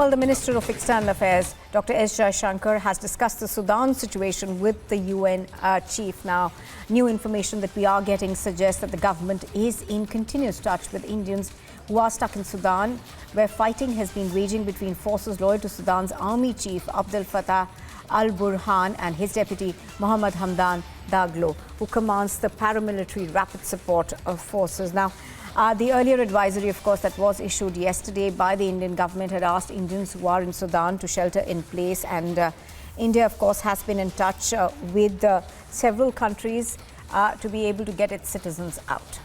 Well, the Minister of External Affairs, Dr. S. Jaishankar, has discussed the Sudan situation with the UN chief. Now, new information that we are getting suggests that the government is in continuous touch with Indians who are stuck in Sudan, where fighting has been raging between forces loyal to Sudan's army chief, Abdel Fattah al-Burhan, and his deputy, Mohammad Hamdan Daglo, who commands the paramilitary rapid support forces. Now, the earlier advisory, of course, that was issued yesterday by the Indian government had asked Indians who are in Sudan to shelter in place. And India, of course, has been in touch with several countries to be able to get its citizens out.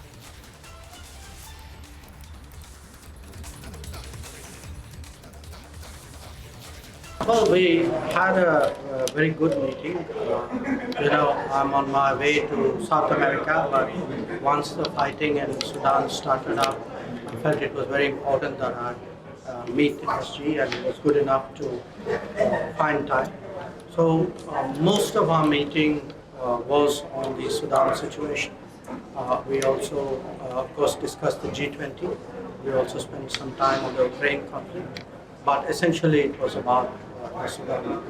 Well, we had a very good meeting. I'm on my way to South America, but once the fighting in Sudan started up, I felt it was very important that I meet the SG, and it was good enough to find time. So most of our meeting was on the Sudan situation. We also, of course, discussed the G20. We also spent some time on the Ukraine conflict, but essentially it was about Sudan.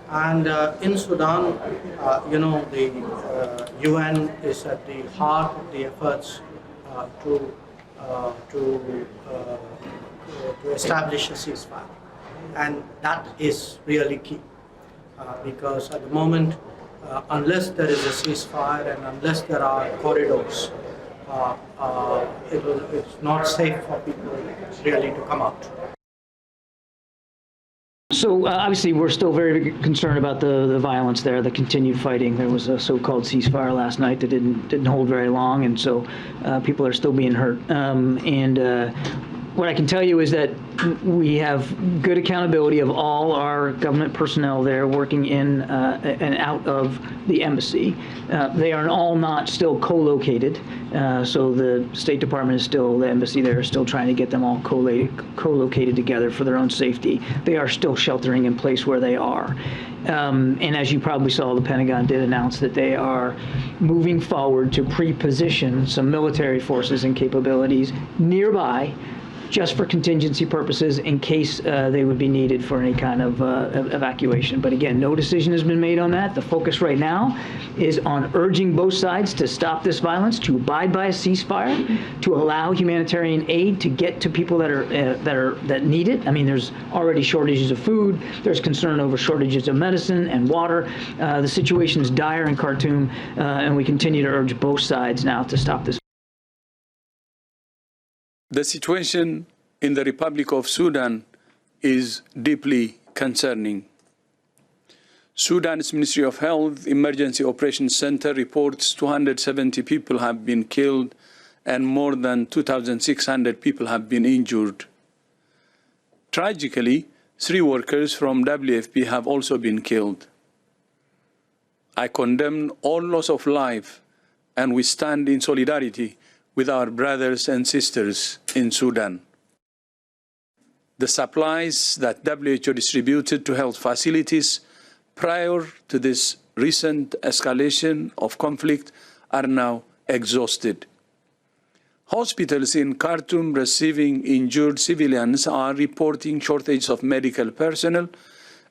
And in Sudan, the UN is at the heart of the efforts to establish a ceasefire. And that is really key, because at the moment, unless there is a ceasefire and unless there are corridors, it's not safe for people really to come out. So obviously we're still very concerned about the violence there, the continued fighting. There was a so-called ceasefire last night that didn't hold very long, and so people are still being hurt. What I can tell you is that we have good accountability of all our government personnel there working in and out of the embassy. They are all not still co-located, so the State Department is still, the embassy there is still trying to get them all co-located together for their own safety. They are still sheltering in place where they are. And as you probably saw, the Pentagon did announce that they are moving forward to pre-position some military forces and capabilities nearby, just for contingency purposes in case they would be needed for any kind of evacuation. But again, no decision has been made on that. The focus right now is on urging both sides to stop this violence, to abide by a ceasefire, to allow humanitarian aid to get to people that need it. I mean, there's already shortages of food. There's concern over shortages of medicine and water. The situation is dire in Khartoum, and we continue to urge both sides now to stop this. The situation in the Republic of Sudan is deeply concerning. Sudan's Ministry of Health Emergency Operations Center reports 270 people have been killed and more than 2,600 people have been injured. Tragically, 3 workers from WFP have also been killed. I condemn all loss of life, and we stand in solidarity with our brothers and sisters in Sudan. The supplies that WHO distributed to health facilities prior to this recent escalation of conflict are now exhausted. Hospitals in Khartoum receiving injured civilians are reporting shortage of medical personnel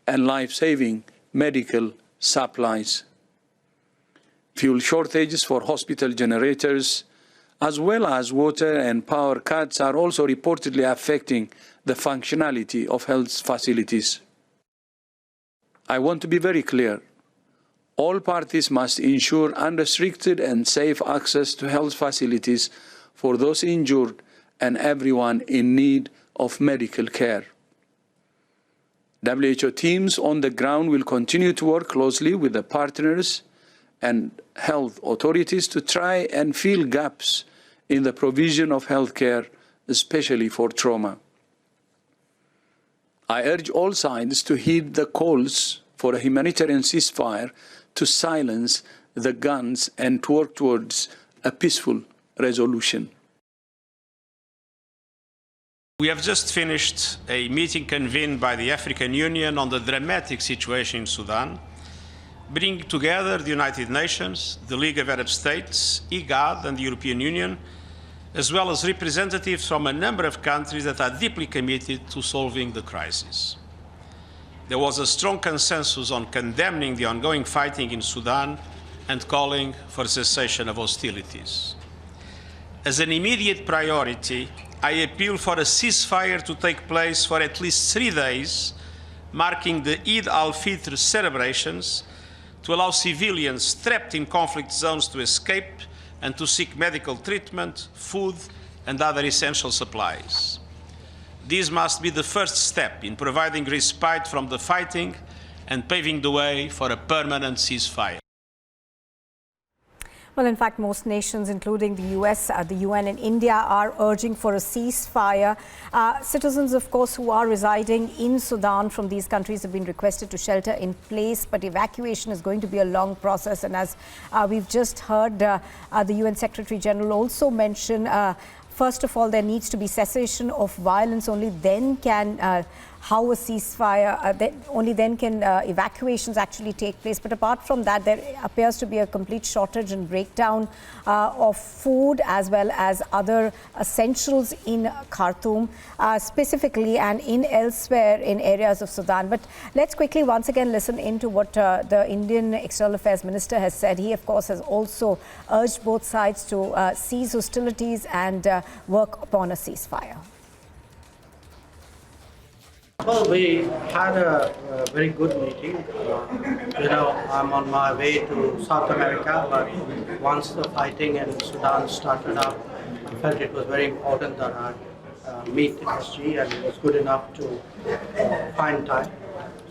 and life-saving medical supplies. Fuel shortages for hospital generators, as well as water and power cuts, are also reportedly affecting the functionality of health facilities. I want to be very clear. All parties must ensure unrestricted and safe access to health facilities for those injured and everyone in need of medical care. WHO teams on the ground will continue to work closely with the partners and health authorities to try and fill gaps in the provision of health care, especially for trauma. I urge all sides to heed the calls for a humanitarian ceasefire, to silence the guns and to work towards a peaceful resolution. We have just finished a meeting convened by the African Union on the dramatic situation in Sudan, bringing together the United Nations, the League of Arab States, IGAD, and the European Union as well as representatives from a number of countries that are deeply committed to solving the crisis. There was a strong consensus on condemning the ongoing fighting in Sudan and calling for cessation of hostilities. As an immediate priority, I appeal for a ceasefire to take place for at least 3 days, marking the Eid al-Fitr celebrations, to allow civilians trapped in conflict zones to escape and to seek medical treatment, food, and other essential supplies. This must be the first step in providing respite from the fighting and paving the way for a permanent ceasefire. Well, in fact, most nations, including the US, the UN and India, are urging for a ceasefire. Citizens, of course, who are residing in Sudan from these countries have been requested to shelter in place, but evacuation is going to be a long process. And as we've just heard, the UN Secretary General also mention, first of all, there needs to be cessation of violence. Only then can how a ceasefire, only then can evacuations actually take place. But apart from that, there appears to be a complete shortage and breakdown of food as well as other essentials in Khartoum specifically and in elsewhere in areas of Sudan. But let's quickly once again listen into what the Indian External Affairs Minister has said. He, of course, has also urged both sides to cease hostilities and work upon a ceasefire. Well, we had a very good meeting. I'm on my way to South America, but once the fighting in Sudan started up, I felt it was very important that I meet the SG, and it was good enough to find time.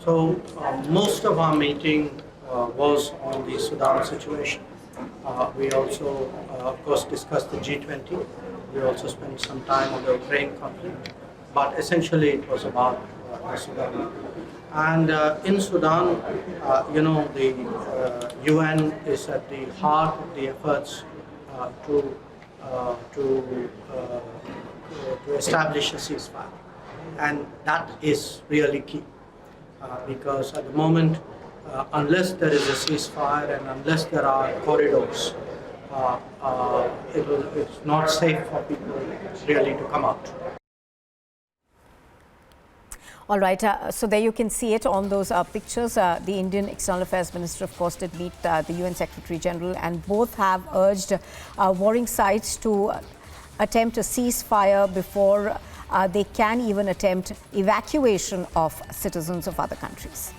So most of our meeting was on the Sudan situation. We also, of course, discussed the G20. We also spent some time on the Ukraine conflict, but essentially it was about Sudan. And in Sudan, the UN is at the heart of the efforts to establish a ceasefire. And that is really key, because at the moment, unless there is a ceasefire and unless there are corridors, it's not safe for people really to come out. All right, so there you can see it on those pictures. The Indian External Affairs Minister, of course, did meet the UN Secretary General, and both have urged warring sides to attempt a ceasefire before they can even attempt evacuation of citizens of other countries.